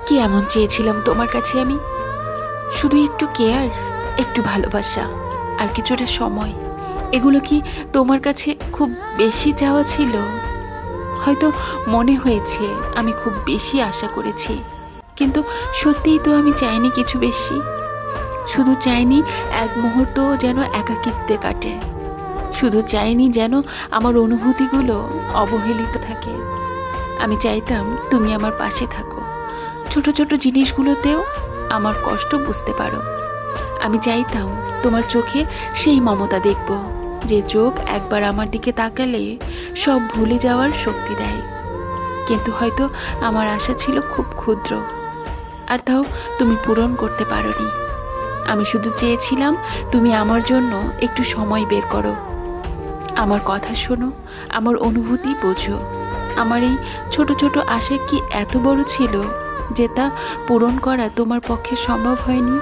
কি এমন চেয়েছিলাম তোমার কাছে আমি? শুধু একটু কেয়ার, একটু ভালোবাসা, আর কিছুটা সময়। এগুলো কি তোমার কাছে খুব বেশি চাওয়া ছিল? হয়তো মনে হয়েছে আমি খুব বেশি আশা করেছি, কিন্তু সত্যিই তো আমি চাইনি কিছু বেশি। শুধু চাইনি এক মুহূর্ত যেন একাকিত্বে কাটে। শুধু চাইনি যেন আমার অনুভূতিগুলো অবহেলিত থাকে। আমি চাইতাম তুমি আমার পাশে থাকো, ছোট ছোট জিনিসগুলোতেও আমার কষ্ট বুঝতে পারো। আমি চাইতাম তোমার চোখে সেই মমতা দেখব, যে চোখ একবার আমার দিকে তাকালে সব ভুলে যাওয়ার শক্তি দেয়। কিন্তু হয়তো আমার আশা ছিল খুব ক্ষুদ্র, আর তাও তুমি পূরণ করতে পারোনি। আমি শুধু চেয়েছিলাম তুমি আমার জন্য একটু সময় বের করো, আমার কথা শোনো, আমার অনুভূতি বোঝো। আমার এই ছোট ছোট আশা কি এত বড় ছিল যে তা পূরণ করা তোমার পক্ষে সম্ভব হয়নি?